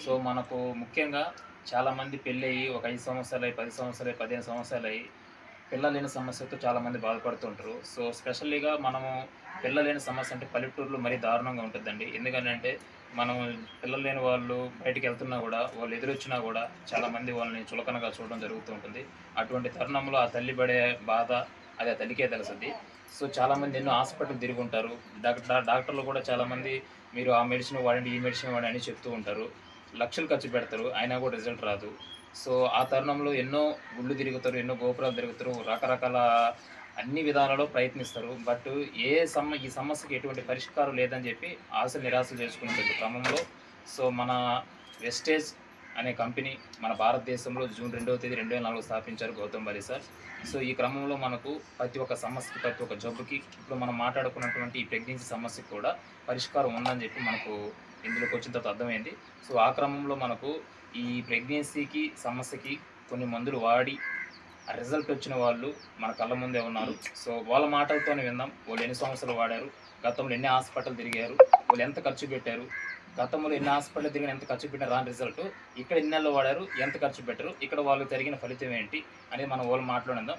So మనకు ముఖ్యంగా చాలామంది పెళ్ళయి ఒక 5 సంవత్సరాలై, 10 సంవత్సరాలై, 15 సంవత్సరాలై పిల్లలు లేని సమస్యతో చాలామంది బాధపడుతుంటారు. సో స్పెషల్లీగా మనము పిల్లలు లేని సమస్య అంటే పల్లెటూరులో మరీ దారుణంగా ఉంటుందండి. ఎందుకనంటే మనం పిల్లలు లేని వాళ్ళు బయటికి వెళ్తున్నా కూడా వాళ్ళు ఎదురొచ్చినా కూడా చాలామంది వాళ్ళని చులకనగా చూడడం జరుగుతూ ఉంటుంది. అటువంటి తరుణంలో ఆ తల్లి పడే బాధ అది ఆ తల్లికే తెలుస్తుంది. సో చాలామంది ఎన్నో హాస్పిటల్ తిరిగి ఉంటారు. డాక్టర్లు కూడా చాలామంది మీరు ఆ మెడిసిన్ వాడండి, ఈ మెడిసిన్ వాడండి అని చెప్తూ ఉంటారు. లక్షలు ఖర్చు పెడతారు, అయినా కూడా రిజల్ట్ రాదు. సో ఆ తరుణంలో ఎన్నో గుళ్ళు తిరుగుతారు, ఎన్నో గోపురాలు తిరుగుతారు, రకరకాల అన్ని విధాలలో ప్రయత్నిస్తారు. బట్ ఈ సమస్యకి ఎటువంటి పరిష్కారం లేదని చెప్పి ఆశ నిరాశలు చేసుకునే క్రమంలో సో మన వెస్టేజ్ అనే కంపెనీ మన భారతదేశంలో జూన్ 2వ తేదీ 2004 స్థాపించారు గౌతమ్ బాలి సార్. సో ఈ క్రమంలో మనకు ప్రతి ఒక్క సమస్యకి, ప్రతి ఒక్క జబ్బుకి ఇప్పుడు మనం మాట్లాడుకున్నటువంటి ఈ ప్రెగ్నెన్సీ సమస్యకి కూడా పరిష్కారం ఉందని చెప్పి మనకు ఇందులోకి వచ్చిన తర్వాత అర్థమైంది. సో ఆ క్రమంలో మనకు ఈ ప్రెగ్నెన్సీకి సమస్యకి కొన్ని మందులు వాడి ఆ రిజల్ట్ వచ్చిన వాళ్ళు మన కళ్ళ ముందే ఉన్నారు. సో వాళ్ళ మాటలతోనే విందాం. వాళ్ళు ఎన్ని సంవత్సరాలు వాడారు, గతంలో ఎన్ని హాస్పిటల్ తిరిగారు, వాళ్ళు ఎంత ఖర్చు పెట్టారు, గతంలో ఎన్ని హాస్పిటల్ తిరిగిన ఎంత ఖర్చు పెట్టిన రాని రిజల్ట్, ఇక్కడ ఎన్ని నెలలు వాడారు, ఎంత ఖర్చు పెట్టారు, ఇక్కడ వాళ్ళు జరిగిన ఫలితం ఏంటి అనేది మనం వాళ్ళు మాట్లాడిందాం.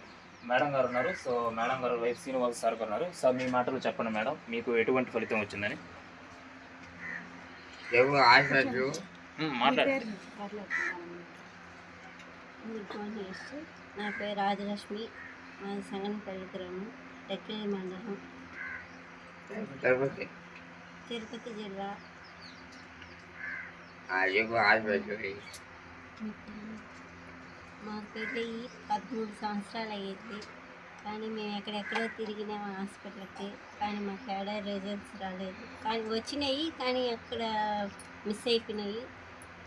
మేడం గారు ఉన్నారు. సో మేడం గారు వైఫ్ శ్రీనివాస్ సార్ గారు ఉన్నారు. సార్ మీ మాటలు చెప్పండి మేడం, మీకు ఎటువంటి ఫలితం వచ్చిందని. మాట్లాడండి. నా పేరు రాజలక్ష్మి, మాది సంగనపల్లి గ్రామం, టెక్కిలి మండలం, తిరుపతి జిల్లా. మా పెళ్ళి 13 సంవత్సరాలు అయ్యింది. కానీ మేము ఎక్కడెక్కడో తిరిగినాము హాస్పిటల్కి, కానీ మాకు ఎక్కడ రిజల్ట్స్ రాలేదు. కానీ వచ్చినాయి, కానీ అక్కడ మిస్ అయిపోయినాయి.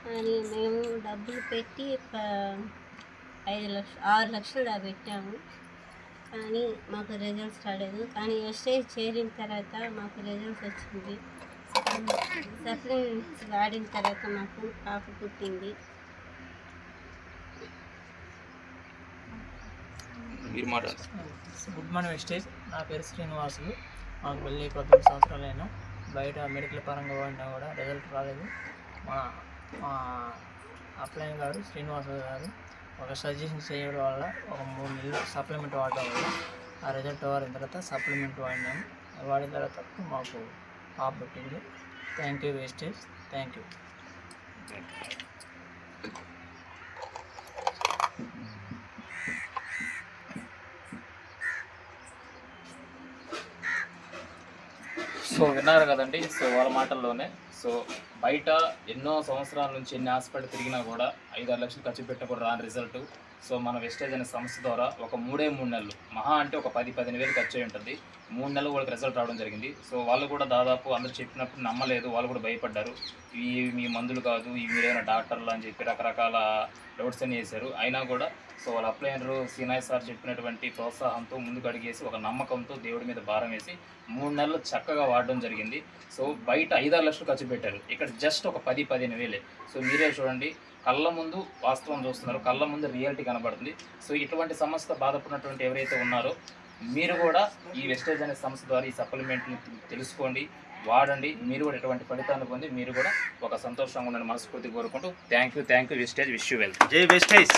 కానీ మేము డబ్బులు పెట్టి 6 లక్షలు పెట్టాము, కానీ మాకు రిజల్ట్స్ రాలేదు. కానీ వెస్టేజ్ చేరిన తర్వాత మాకు రిజల్ట్స్ వచ్చింది. సప్లిమెంట్స్ వాడిన తర్వాత మాకు పాప పుట్టింది. Good morning Vestige. నా పేరు శ్రీనివాసులు. మాకు వెళ్ళి 19 సంవత్సరాలైనా బయట మెడికల్ పరంగా వాడినా కూడా రిజల్ట్ రాలేదు. మా అప్లైన్ గారు శ్రీనివాస గారు ఒక సజెషన్ చేయడం వల్ల ఒక 3 నెలలు సప్లిమెంట్ వాడడం వల్ల ఆ రిజల్ట్ వాడిన తర్వాత సప్లిమెంట్ వాడినాము. వాడిన తర్వాత మాకు పాప పుట్టింది. Thank you Vestige, thank you. So విన్నారు కదండి. సో వాళ్ళ మాటల్లోనే సో బయట ఎన్నో సంవత్సరాల నుంచి ఎన్ని హాస్పిటల్ తిరిగినా కూడా 5-6 లక్షలు ఖర్చు పెట్టినా కూడా రాని రిజల్ట్. సో మన వెస్టేజ్ అనే సంస్థ ద్వారా ఒక 3 నెలలు మహా అంటే ఒక 10-15 వేలు ఖర్చు అయి ఉంటుంది. 3 నెలలు వాళ్ళకి రిజల్ట్ రావడం జరిగింది. సో వాళ్ళు కూడా దాదాపు అందరూ చెప్పినప్పుడు నమ్మలేదు, వాళ్ళు కూడా భయపడ్డారు. ఇవి మీ మందులు కాదు, ఇవి మీరైనా డాక్టర్లు అని చెప్పి రకరకాల డౌట్స్ అని వేశారు. అయినా కూడా సో వాళ్ళ అప్లైనరు సీనాయ్ సార్ చెప్పినటువంటి ప్రోత్సాహంతో ముందుకు అడిగేసి ఒక నమ్మకంతో దేవుడి మీద భారం వేసి 3 నెలలు చక్కగా వాడడం జరిగింది. సో బయట 5-6 లక్షలు ఖర్చు పెట్టారు, ఇక్కడ జస్ట్ ఒక 10-15 వేలే. సో మీరే చూడండి, కళ్ళ ముందు వాస్తవం చూస్తున్నారు, కళ్ళ ముందు రియాలిటీ కనబడుతుంది. సో ఇటువంటి సమస్యతో బాధపడినటువంటి ఎవరైతే ఉన్నారో మీరు కూడా ఈ వెస్టేజ్ అనే సంస్థ ద్వారా ఈ సప్లిమెంట్ని తెలుసుకోండి, వాడండి. మీరు కూడా ఎటువంటి ఫలితాన్ని పొంది మీరు కూడా ఒక సంతోషంగా ఉండండి మనస్ఫూర్తి కోరుకుంటూ thank you Vestige. Wish you well. జై వెస్టేజ్.